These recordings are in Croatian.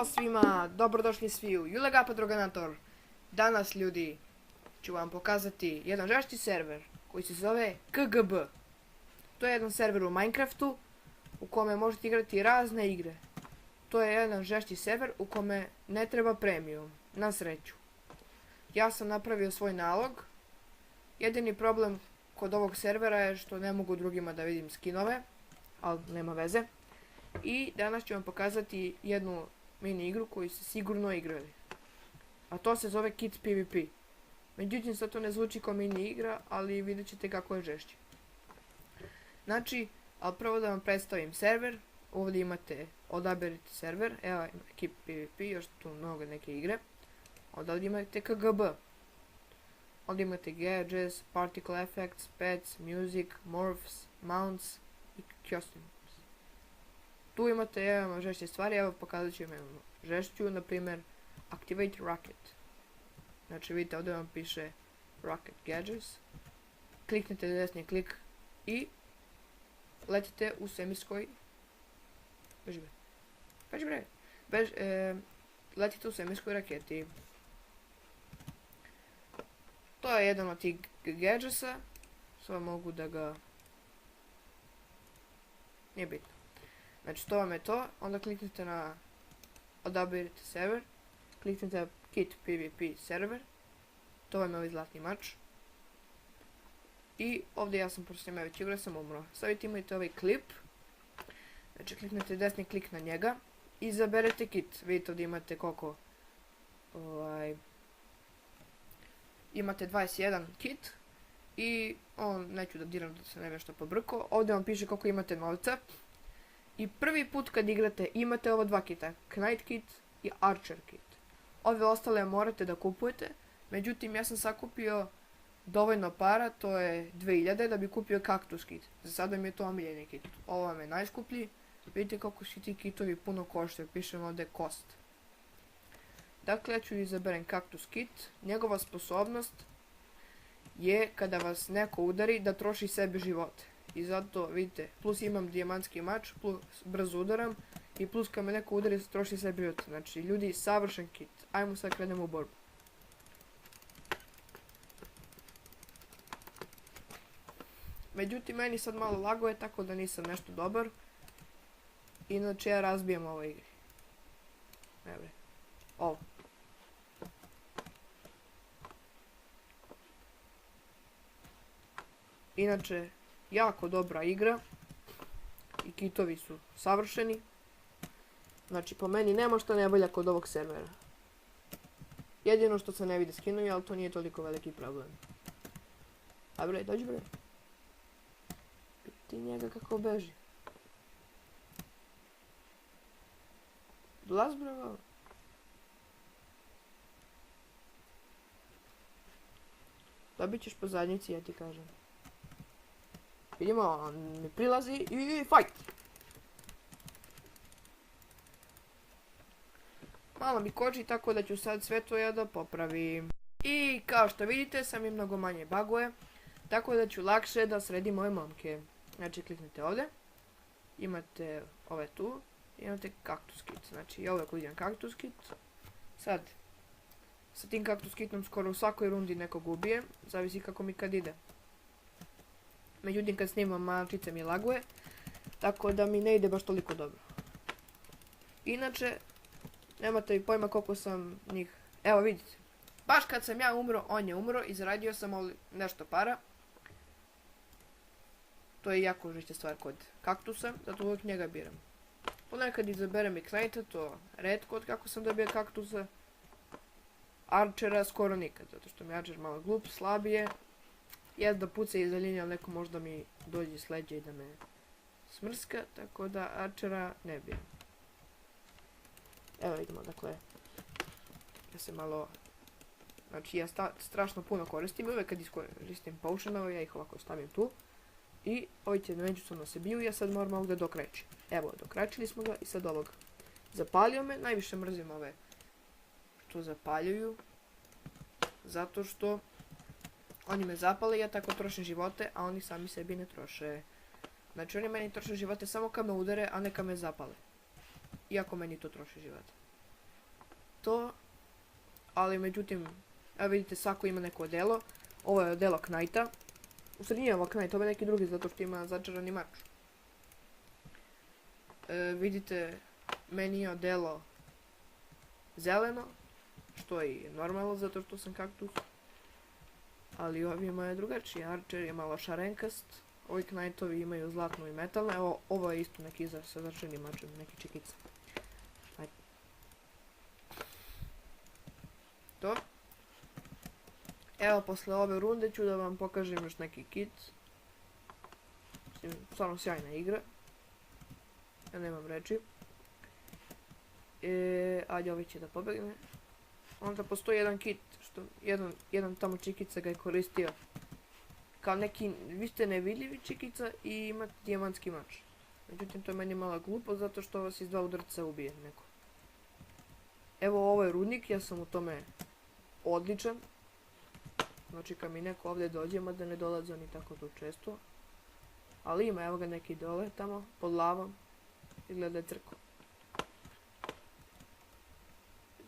Ćao svima, dobrodošli svi u Julegapa Droganator. Danas, ljudi, ću vam pokazati jedan žešći server koji se zove KGB. To je jedan server u Minecraftu u kome možete igrati razne igre. To je jedan žešći server u kome ne treba premium, na sreću. Ja sam napravio svoj nalog. Jedini problem kod ovog servera je što ne mogu drugima da vidim skinove, ali nema veze. I danas ću vam pokazati jednu mini igru koju ste sigurno igrali. A to se zove Kit PvP. Međutim, sad to ne zvuči kao mini igra, ali vidjet ćete kako je žešće. Znači, ali prvo da vam predstavim server. Ovdje imate, odaberite server. Evo ima Kit PvP, još tu mnogo neke igre. Ovdje imate KGB. Ovdje imate Gadgets, Particle Effects, Pets, Music, Morphs, Mounts i Costumes. Tu imate žešće stvari, evo pokazat ću vam žešću, na primjer Activate Rocket. Znači vidite ovdje vam piše Rocket Gadgets. Kliknete desni klik i letite u svemirskoj... Beži bre. Letite u svemirskoj raketi. To je jedan od tih gadgetsa. Sada mogu da ga... Nije bitno. Znači to vam je to, onda kliknite na odaberite server, kliknite na Kit PvP server, to vam je ovaj zlatni mač. I ovdje ja sam pošto već igrao, sam umro. Sad vidite imate ovaj klip, znači kliknete desni klik na njega i izaberete kit. Vidite ovdje imate koliko, imate 21 kit i neću da diram da se ne nešto pobrko. Ovdje vam piše koliko imate novca. I prvi put kad igrate imate ova dva kita, Knight kit i Archer kit. Ove ostale morate da kupujete, međutim ja sam sakupio dovoljno para, to je 2000 da bi kupio Cactus kit. Za sada mi je to omiljeni kit. Ovo vam je najskuplji, vidite kako svi ti kitovi puno koštaju, pišem ovdje cost. Dakle, ja ću izaberem Cactus kit, njegova sposobnost je kada vas neko udari da troši sebi živote. I zato, vidite, plus imam dijamantski mač, plus brzo udaram i plus kad me neko udari troši sebi život. Znači, ljudi, savršen kit. Ajmo sad krenemo u borbu. Međutim, meni sad malo laguje, tako da nisam nešto dobar. Inače, ja razbijam ovo igri. Ne bre. Ovo. Inače, jako dobra igra i kitovi su savršeni. Znači po meni nema što najbolja kod ovog servera. Jedino što se ne vide skinovi, ali to nije toliko veliki problem. A bre, dođi bre. Ti njega kako beži. Dolaz bre. Dobit ćeš po zadnjici, ja ti kažem. Vidimo, on mi prilazi i fight! Malo mi koči, tako da ću sad sve to ja da popravim. I kao što vidite, sam i mnogo manje baguje, tako da ću lakše da sredim ove momke. Znači kliknite ovdje, imate ove tu, imate Cactus kit. Znači ovdje kliknem Cactus kit. Sad, sa tim Cactus kitom skoro u svakoj rundi nekog ubijem, zavisi kako mi kad ide. Međutim, kad snimam malčice mi laguje, tako da mi ne ide baš toliko dobro. Inače, nemate i pojma koliko sam njih... Evo vidite, baš kad sam ja umro, on je umro i zaradio sam nešto para. To je jako žešća stvar kod kaktusa, zato uvijek njega biram. Ponekad izaberem i Knighta, to retko od kako sam dobio kaktusa. Archera skoro nikad, zato što mi Archer malo glup, slabije. Da puca iza linije, ali neko možda mi dođe s leđa i da me smrska, tako da Archera ne bijem. Evo vidimo, dakle, ja se malo, znači ja strašno puno koristim, uvijek kad iskoristim potionove, ja ih ovako stavim tu i ovi će međusobno se biju i ja sad moram ovdje dokračiti. Evo, dokračili smo ga i sad ovog zapalio me, najviše mrzim ove što zapaljuju, zato što oni me zapale i ja tako trošim živote, a oni sami sebi ne troše. Znači oni meni troše živote samo kad me udare, a ne kad me zapale. Iako meni to troši živote. to, ali međutim, evo vidite, svako ima neko odelo. Ovo je odelo Knighta. U stvari nije ovo Knight, ovo je neki drugi zato što ima začarani mač. Vidite, meni je odelo zeleno, što je i normalno zato što sam kaktus. Ali ovima je drugačiji. Archer je malo šarenkast, ovi Knightovi imaju zlatnu i metalnu. Evo, ovo je isto neki sa začaranim mačem, neki čikica. Ajde. To. Evo, posle ove runde ću da vam pokažem još neki kit. Stvarno sjajna igra. Ja nemam reči. Ajde, ovaj će da pobegne. Onda postoji jedan kit, što jedan tamo čikica ga je koristio. Kao neki, vi ste nevidljivi čikica i imate dijamantski mač. Međutim, to je meni malo glupo zato što vas iz 2 udarca ubije neko. Evo, ovo je rudnik, ja sam u tome odličan. Znači, kad mi neko ovdje dođe, mada ne dolaze oni tako tu često. Ali ima, evo ga neki dole, tamo, pod lavom. Izgleda je crkva.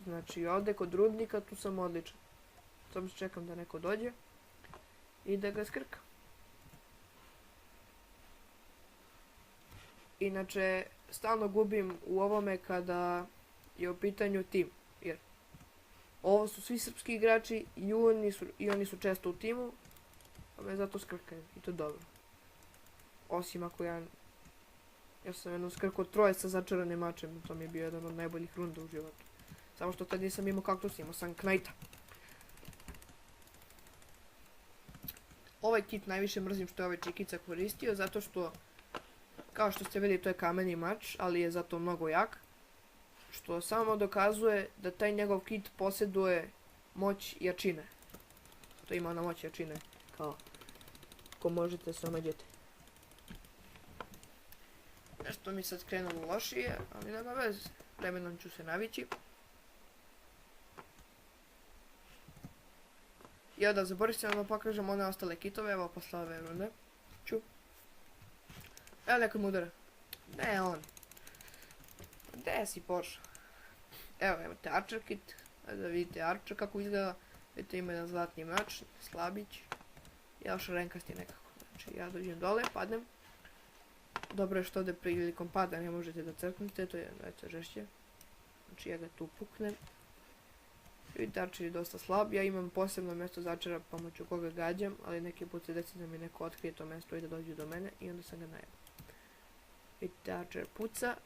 Znači, ovdje kod rudnika, tu sam odličan. Samo čekam da neko dođe i da ga skrka. Inače, stalno gubim u ovome kada je u pitanju tim. Jer ovo su svi srpski igrači i oni su često u timu, pa me zato skrkaju i to dobro. Osim ako ja sam jednom skrkao 3 sa začaranim mačem, to mi je bio jedan od najboljih runda u životu. Samo što tad nisam imao kaktus, imao sam Knighta. Ovaj kit najviše mrzim što je ovaj čikica koristio, zato što, kao što ste vidjeli, to je kameni mač, ali je zato mnogo jak. Što samo dokazuje da taj njegov kit posjeduje moć jačine. To ima ona moć jačine, kao ko možete se omeđeti. Nešto mi sad krenulo lošije, ali nema veze, vremenom ću se navići. I onda zaboravim se da vam pokažem one ostale kitove, evo posle ove runde. Ću. Evo neko mu udara. Ne on. Gde si pošao? Evo imate Archer kit. Da vidite Archer kako izgleda. Vidite ima jedan zlatni mač, slabić. Ja šarenkasti nekako. Znači ja dođem dole, padnem. Dobro je što ovdje prilikom pada ne možete da crknete, to je najtežešće. Znači ja ga tu puknem. Vidite, Archer je dosta slab, ja imam posebno mjesto začara pomoću koga gađam, ali neki put se desi da mi neko otkrije to mjesto i da dođe do mene i onda sam ga najebao. Vidite, Archer puca,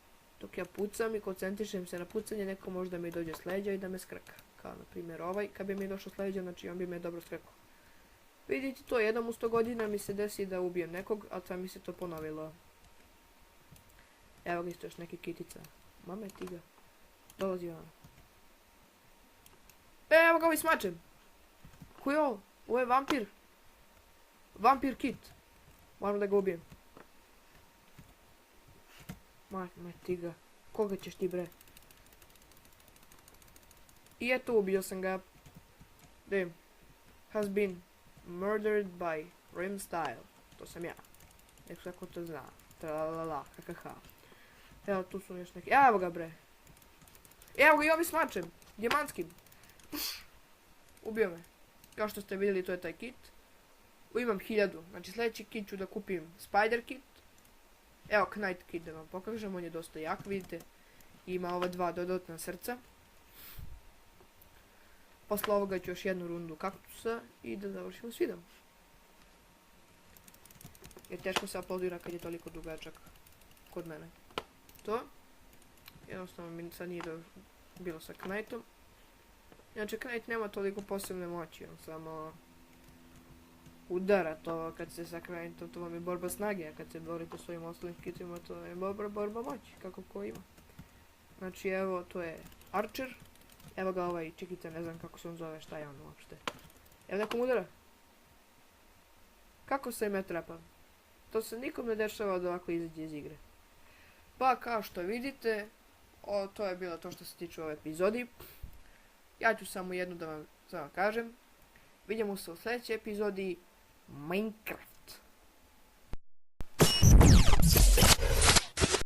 dok ja pucam i koncentrišem se na pucanje, neko možda mi dođe s leđa i da me skrka. Kao na primjer ovaj, kad bi mi došao s leđa, znači on bi me dobro skrkao. Vidite to, jednom u 100 godina mi se desi da ubijem nekog, a sad mi se to ponovilo. Evo ga isto još neki kitica. Mame ti ga. Dolazi on. Evo ga ovaj s mačem. Ko je ovo? Ovo je vampir. Vampir kit. Moram da ga ubijem. Mame ti ga. Koga ćeš ti bre? I eto ubio sam ga. Damn. Has been murdered by Rim Style. To sam ja. Nek svako to zna. Tralalala. Hakaha. Evo tu su još neki. Evo ga bre. Evo ga i ovi s mačem. Dijamantskim. Ubio me. Kao što ste vidjeli, to je taj kit. Imam 1000. Znači sljedeći kit ću da kupim Spider kit. Evo Knight kit da vam pokažem. On je dosta jak, vidite. Ima ova 2 dodatna srca. Posle ovoga ću još jednu rundu kaktusa i da završimo s videom. Jer teško se aplaudira kad je toliko dugačak kod mene. To. Jednostavno mi sad nije bilo sa Knightom. Inače, Knight nema toliko posebne moći, on samo udara to kad se sa Knightom, to vam je borba snage, a kad se borite s ovim ostalim kitima, to je borba moći, kako ko ima. Znači, evo, to je Archer, evo ga ovaj čikica, ne znam kako se on zove, šta je on uopšte. Evo nekom udara. Kako se ime trapam? To se nikom ne dešava da ovako izađe iz igre. Pa, kao što vidite, to je bilo to što se tiče ove epizodi. Ja ću samo jednu da vam kažem. Vidimo se u sljedećoj epizodi Minecraft.